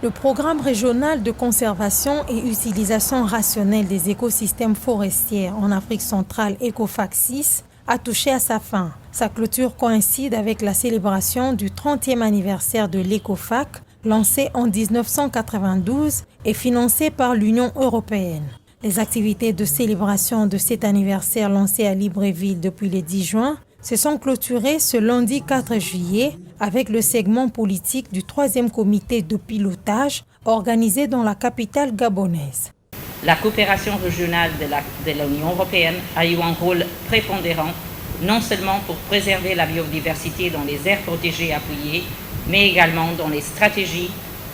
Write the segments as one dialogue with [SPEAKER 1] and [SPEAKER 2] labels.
[SPEAKER 1] Le programme régional de conservation et utilisation rationnelle des écosystèmes forestiers en Afrique centrale, ECOFAC 6, a touché à sa fin. Sa clôture coïncide avec la célébration du 30e anniversaire de l'ECOFAC, lancé en 1992 et financé par l'Union européenne. Les activités de célébration de cet anniversaire lancé à Libreville depuis le 10 juin se sont clôturées ce lundi 4 juillet avec le segment politique du 3e comité de pilotage organisé dans la capitale gabonaise.
[SPEAKER 2] La coopération régionale de l'Union européenne a eu un rôle prépondérant, non seulement pour préserver la biodiversité dans les aires protégées appuyées, mais également dans les stratégies,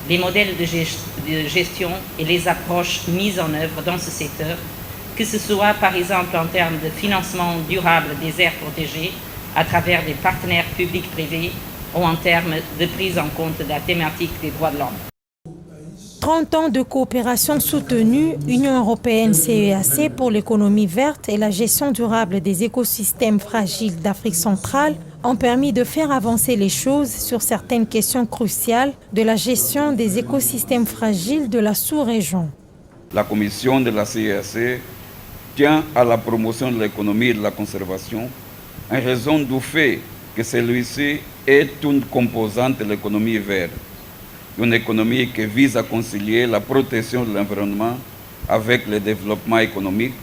[SPEAKER 2] les modèles de gestion et les approches mises en œuvre dans ce secteur, que ce soit par exemple en termes de financement durable des aires protégées à travers des partenaires publics-privés ou en termes de prise en compte de la thématique des droits de l'homme.
[SPEAKER 1] 30 ans de coopération soutenue, Union européenne CEAC pour l'économie verte et la gestion durable des écosystèmes fragiles d'Afrique centrale ont permis de faire avancer les choses sur certaines questions cruciales de la gestion des écosystèmes fragiles de la sous-région.
[SPEAKER 3] La commission de la CEAC tient à la promotion de l'économie et de la conservation en raison du fait que celui-ci est une composante de l'économie verte. Une économie qui vise à concilier la protection de l'environnement avec le développement économique,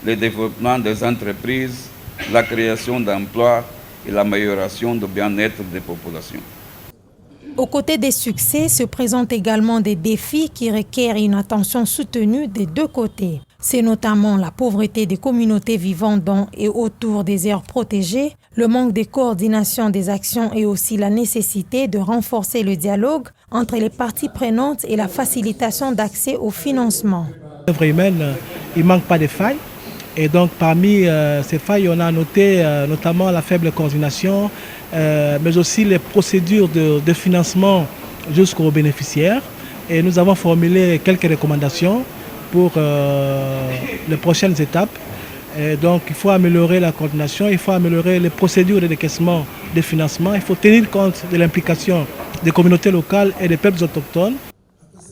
[SPEAKER 3] le développement des entreprises, la création d'emplois et l'amélioration du bien-être des populations.
[SPEAKER 1] Aux côtés des succès se présentent également des défis qui requièrent une attention soutenue des deux côtés. C'est notamment la pauvreté des communautés vivant dans et autour des aires protégées, le manque de coordination des actions et aussi la nécessité de renforcer le dialogue entre les parties prenantes et la facilitation d'accès au financement.
[SPEAKER 4] L'œuvre humaine, il ne manque pas de failles. Et donc parmi ces failles, on a noté notamment la faible coordination, mais aussi les procédures de financement jusqu'aux bénéficiaires. Et nous avons formulé quelques recommandations pour les prochaines étapes. Et donc il faut améliorer la coordination, il faut améliorer les procédures de décaissement des financements, il faut tenir compte de l'implication des communautés locales et des peuples autochtones.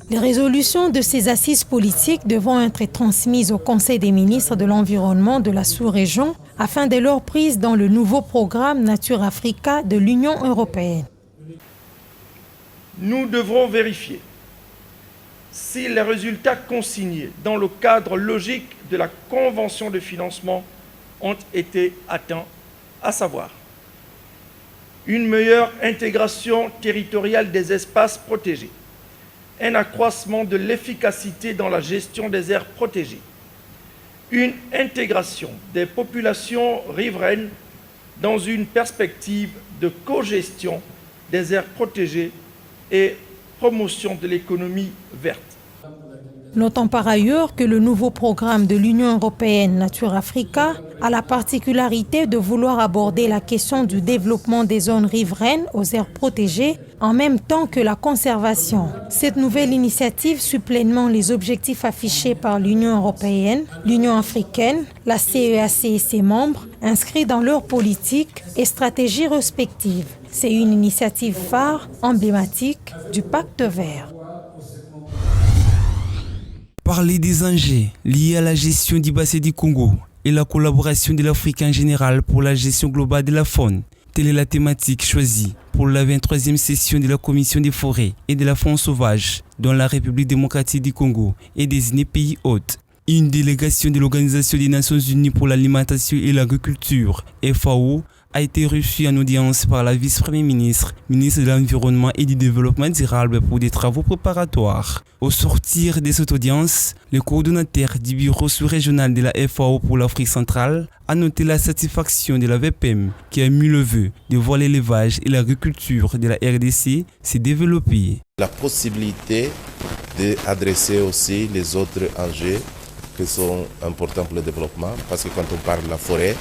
[SPEAKER 1] Les résolutions de ces assises politiques devront être transmises au Conseil des ministres de l'Environnement de la sous-région afin de leur prise dans le nouveau programme Nature Africa de l'Union européenne.
[SPEAKER 5] Nous devrons vérifier si les résultats consignés dans le cadre logique de la convention de financement ont été atteints, à savoir une meilleure intégration territoriale des espaces protégés, un accroissement de l'efficacité dans la gestion des aires protégées, une intégration des populations riveraines dans une perspective de cogestion des aires protégées et promotion de l'économie verte.
[SPEAKER 1] Notons par ailleurs que le nouveau programme de l'Union européenne Nature Africa a la particularité de vouloir aborder la question du développement des zones riveraines aux aires protégées en même temps que la conservation. Cette nouvelle initiative suit pleinement les objectifs affichés par l'Union européenne, l'Union africaine, la CEAC et ses membres, inscrits dans leurs politiques et stratégies respectives. C'est une initiative phare, emblématique du Pacte vert.
[SPEAKER 6] Parler des enjeux liés à la gestion du bassin du Congo et la collaboration de l'Afrique en général pour la gestion globale de la faune. Telle est la thématique choisie pour la 23e session de la Commission des forêts et de la faune sauvage dans la République démocratique du Congo et désignée pays hôte. Une délégation de l'Organisation des Nations Unies pour l'alimentation et l'agriculture, FAO, a été reçue en audience par la vice-première ministre, ministre de l'Environnement et du Développement durable pour des travaux préparatoires. Au sortir de cette audience, le coordonnateur du bureau sous-régional de la FAO pour l'Afrique centrale a noté la satisfaction de la VPM qui a mis le vœu de voir l'élevage et l'agriculture de la RDC se développer.
[SPEAKER 7] La possibilité d'adresser aussi les autres enjeux qui sont importants pour le développement, parce que quand on parle de la forêt,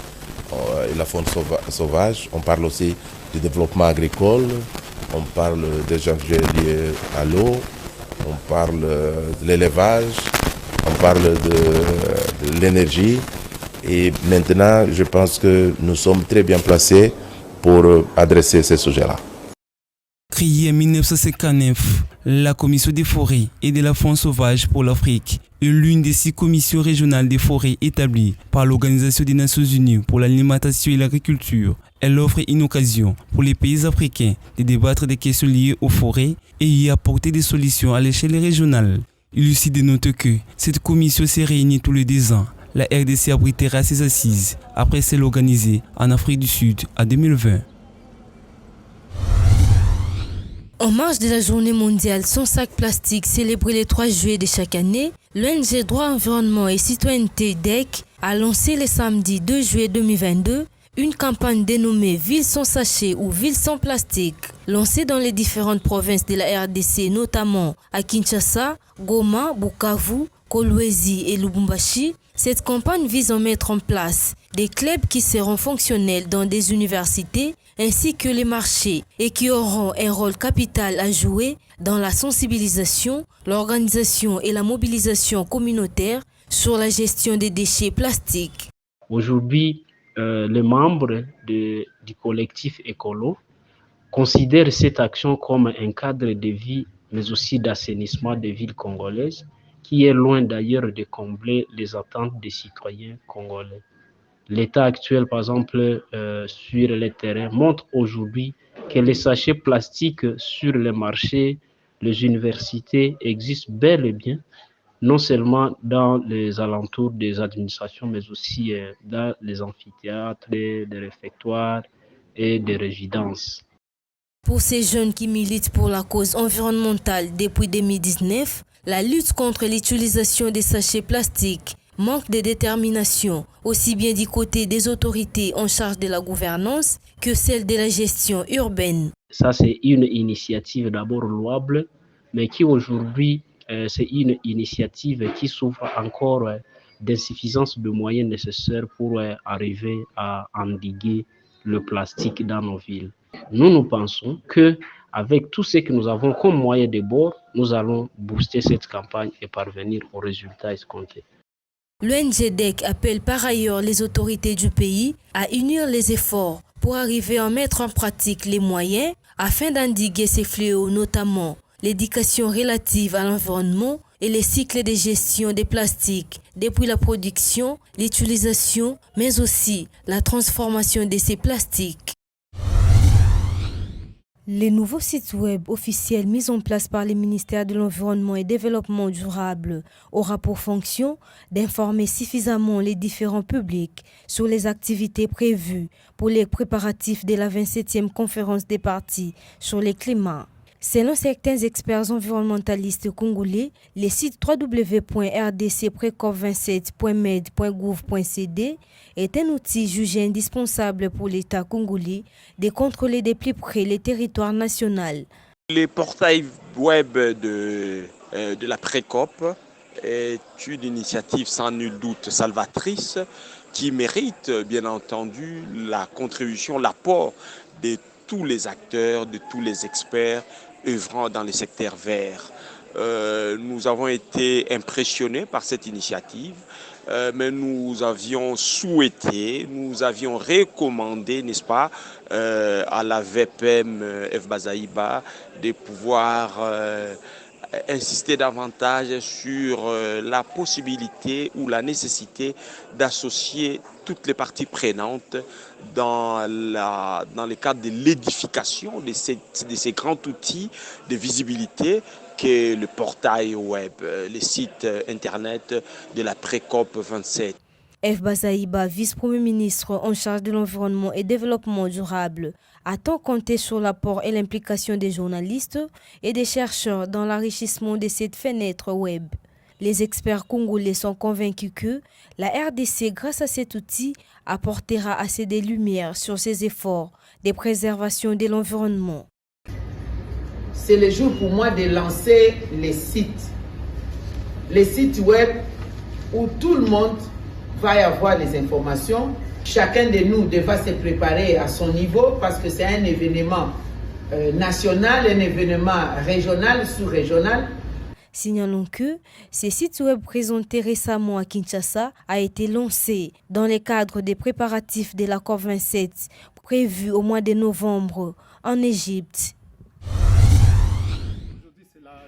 [SPEAKER 7] et la faune sauvage, on parle aussi du développement agricole, on parle des enjeux liés à l'eau, on parle de l'élevage, on parle de l'énergie. Et maintenant, je pense que nous sommes très bien placés pour adresser ces sujets-là.
[SPEAKER 6] Créée en 1959, la Commission des forêts et de la faune sauvage pour l'Afrique est l'une des 6 commissions régionales des forêts établies par l'Organisation des Nations Unies pour l'alimentation et l'agriculture. Elle offre une occasion pour les pays africains de débattre des questions liées aux forêts et y apporter des solutions à l'échelle régionale. Il est aussi de noter que cette commission s'est réunie tous les 2 ans. La RDC abritera ses assises après celle organisée en Afrique du Sud en 2020.
[SPEAKER 8] En marge de la journée mondiale sans sac plastique célébrée le 3 juillet de chaque année, l'ONG Droit Environnement et Citoyenneté DEC a lancé le samedi 2 juillet 2022 une campagne dénommée Ville sans sachet ou Ville sans plastique. Lancée dans les différentes provinces de la RDC, notamment à Kinshasa, Goma, Bukavu, Kolwezi et Lubumbashi, cette campagne vise à mettre en place des clubs qui seront fonctionnels dans des universités ainsi que les marchés et qui auront un rôle capital à jouer dans la sensibilisation, l'organisation et la mobilisation communautaire sur la gestion des déchets plastiques.
[SPEAKER 9] Aujourd'hui, les membres du collectif Écolo considèrent cette action comme un cadre de vie, mais aussi d'assainissement des villes congolaises, qui est loin d'ailleurs de combler les attentes des citoyens congolais. L'état actuel, par exemple, sur les terrains, montre aujourd'hui que les sachets plastiques sur les marchés, les universités existent bel et bien, non seulement dans les alentours des administrations, mais aussi dans les amphithéâtres, les réfectoires et des résidences.
[SPEAKER 8] Pour ces jeunes qui militent pour la cause environnementale depuis 2019, la lutte contre l'utilisation des sachets plastiques manque de détermination, aussi bien du côté des autorités en charge de la gouvernance que celle de la gestion urbaine.
[SPEAKER 9] Ça, c'est une initiative d'abord louable, mais qui aujourd'hui, c'est une initiative qui souffre encore d'insuffisance de moyens nécessaires pour arriver à endiguer le plastique dans nos villes. Nous pensons qu'avec tout ce que nous avons comme moyen de bord, nous allons booster cette campagne et parvenir aux résultats escomptés.
[SPEAKER 8] L'ONG DEC appelle par ailleurs les autorités du pays à unir les efforts pour arriver à mettre en pratique les moyens afin d'endiguer ces fléaux, notamment l'éducation relative à l'environnement et les cycles de gestion des plastiques, depuis la production, l'utilisation, mais aussi la transformation de ces plastiques. Les nouveaux sites web officiels mis en place par le ministère de l'Environnement et Développement durable aura pour fonction d'informer suffisamment les différents publics sur les activités prévues pour les préparatifs de la 27e conférence des parties sur le climat. Selon certains experts environnementalistes congolais, le site www.rdcprecop27.med.gouv.cd est un outil jugé indispensable pour l'État congolais de contrôler de plus près les territoires nationaux.
[SPEAKER 10] Le portail web de la Précop est une initiative sans nul doute salvatrice qui mérite bien entendu la contribution, l'apport de tous les acteurs, de tous les experts œuvrant dans les secteurs verts. Nous avons été impressionnés par cette initiative, mais nous avions souhaité, nous avions recommandé, n'est-ce pas, à la VPM F. Bazaïba de pouvoir insister davantage sur la possibilité ou la nécessité d'associer toutes les parties prenantes dans le cadre de l'édification de ces grands outils de visibilité qu'est le portail web, le site internet de la Précop 27.
[SPEAKER 8] F. Bazaïba, vice-premier ministre en charge de l'environnement et développement durable, a-t-on compté sur l'apport et l'implication des journalistes et des chercheurs dans l'enrichissement de cette fenêtre web? Les experts congolais sont convaincus que la RDC, grâce à cet outil, apportera assez de lumière sur ses efforts de préservation de l'environnement.
[SPEAKER 11] C'est le jour pour moi de lancer les sites web où tout le monde va y avoir les informations. Chacun de nous devra se préparer à son niveau parce que c'est un événement national, un événement régional, sous-régional.
[SPEAKER 8] Signalons que ce site web présenté récemment à Kinshasa a été lancé dans le cadre des préparatifs de la COP27 prévus au mois de novembre en Égypte.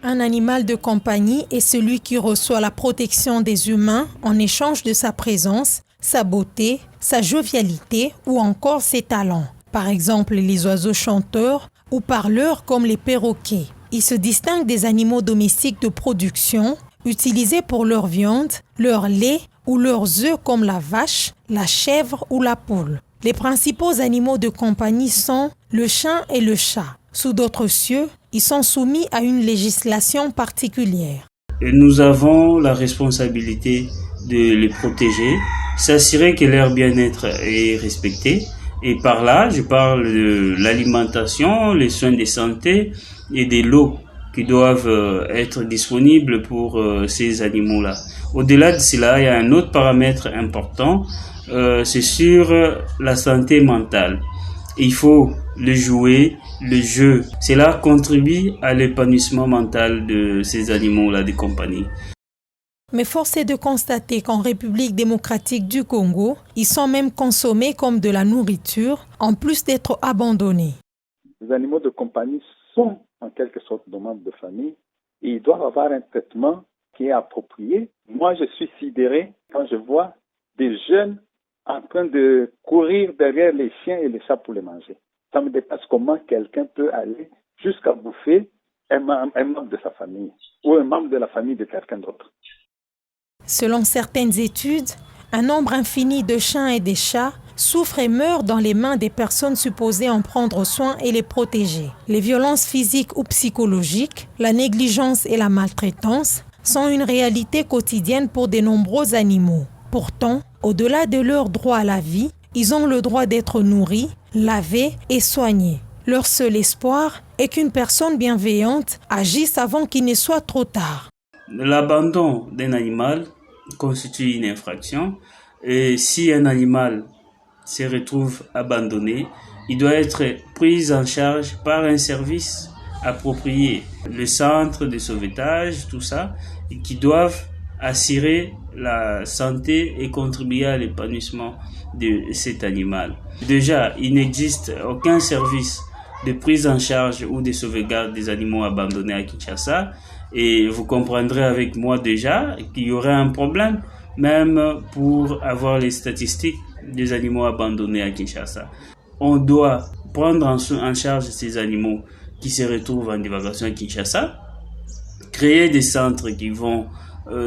[SPEAKER 1] Un animal de compagnie est celui qui reçoit la protection des humains en échange de sa présence, sa beauté, sa jovialité ou encore ses talents. Par exemple, les oiseaux chanteurs ou parleurs comme les perroquets. Ils se distinguent des animaux domestiques de production, utilisés pour leur viande, leur lait ou leurs œufs comme la vache, la chèvre ou la poule. Les principaux animaux de compagnie sont le chien et le chat. Sous d'autres cieux, ils sont soumis à une législation particulière.
[SPEAKER 12] Et nous avons la responsabilité de les protéger, s'assurer que leur bien-être est respecté. Et par là, je parle de l'alimentation, les soins de santé et de l'eau qui doivent être disponibles pour ces animaux-là. Au-delà de cela, il y a un autre paramètre important, c'est sur la santé mentale. Il faut le jouer, le jeu. Cela contribue à l'épanouissement mental de ces animaux-là de compagnie.
[SPEAKER 1] Mais force est de constater qu'en République démocratique du Congo, ils sont même consommés comme de la nourriture, en plus d'être abandonnés.
[SPEAKER 13] Les animaux de compagnie sont en quelque sorte des membres de famille et ils doivent avoir un traitement qui est approprié. Moi, je suis sidéré quand je vois des jeunes en train de courir derrière les chiens et les chats pour les manger. Ça me dépasse comment quelqu'un peut aller jusqu'à bouffer un membre de sa famille ou un membre de la famille de quelqu'un d'autre.
[SPEAKER 1] Selon certaines études, un nombre infini de chiens et de chats souffrent et meurent dans les mains des personnes supposées en prendre soin et les protéger. Les violences physiques ou psychologiques, la négligence et la maltraitance sont une réalité quotidienne pour de nombreux animaux. Pourtant, au-delà de leur droit à la vie, ils ont le droit d'être nourris, lavés et soignés. Leur seul espoir est qu'une personne bienveillante agisse avant qu'il ne soit trop tard.
[SPEAKER 12] L'abandon d'un animal constitue une infraction et si un animal se retrouve abandonné, il doit être pris en charge par un service approprié. Le centre de sauvetage, tout ça, qui doivent assurer la santé et contribuer à l'épanouissement de cet animal. Déjà, il n'existe aucun service de prise en charge ou de sauvegarde des animaux abandonnés à Kinshasa et vous comprendrez avec moi déjà qu'il y aurait un problème même pour avoir les statistiques des animaux abandonnés à Kinshasa. On doit prendre en charge ces animaux qui se retrouvent en divagation à Kinshasa, créer des centres qui vont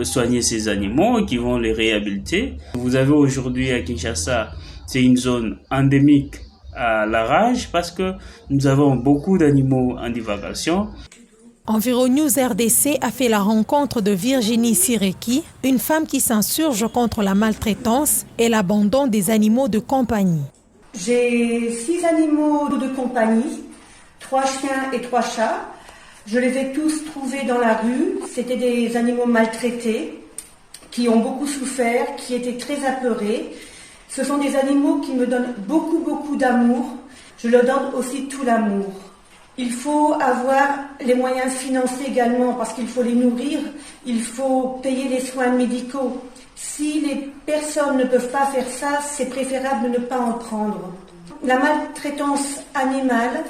[SPEAKER 12] soigner ces animaux, qui vont les réhabiliter. Vous avez aujourd'hui à Kinshasa, c'est une zone endémique à la rage parce que nous avons beaucoup d'animaux en divagation.
[SPEAKER 1] Environews RDC a fait la rencontre de Virginie Sireki, une femme qui s'insurge contre la maltraitance et l'abandon des animaux de compagnie.
[SPEAKER 14] J'ai 6 animaux de compagnie, 3 chiens et 3 chats. Je les ai tous trouvés dans la rue. C'était des animaux maltraités, qui ont beaucoup souffert, qui étaient très apeurés. Ce sont des animaux qui me donnent beaucoup d'amour. Je leur donne aussi tout l'amour. Il faut avoir les moyens financiers également parce qu'il faut les nourrir, il faut payer les soins médicaux. Si les personnes ne peuvent pas faire ça, c'est préférable de ne pas en prendre. La maltraitance animale,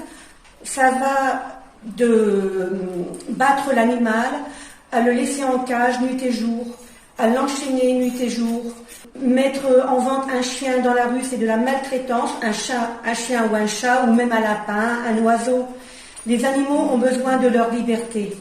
[SPEAKER 14] ça va de battre l'animal, à le laisser en cage nuit et jour, à l'enchaîner nuit et jour. Mettre en vente un chien dans la rue, c'est de la maltraitance, un chien ou un chat, ou même un lapin, un oiseau. Les animaux ont besoin de leur liberté.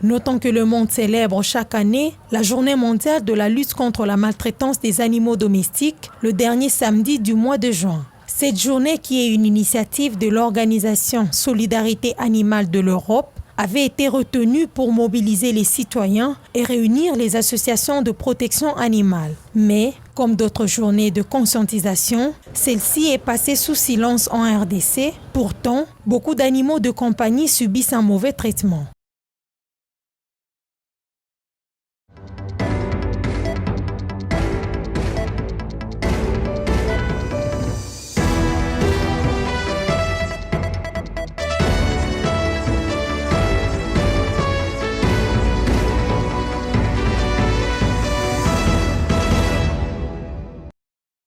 [SPEAKER 1] Notons que le monde célèbre chaque année la journée mondiale de la lutte contre la maltraitance des animaux domestiques le dernier samedi du mois de juin. Cette journée, qui est une initiative de l'organisation Solidarité Animale de l'Europe, avait été retenue pour mobiliser les citoyens et réunir les associations de protection animale. Mais, comme d'autres journées de conscientisation, celle-ci est passée sous silence en RDC. Pourtant, beaucoup d'animaux de compagnie subissent un mauvais traitement.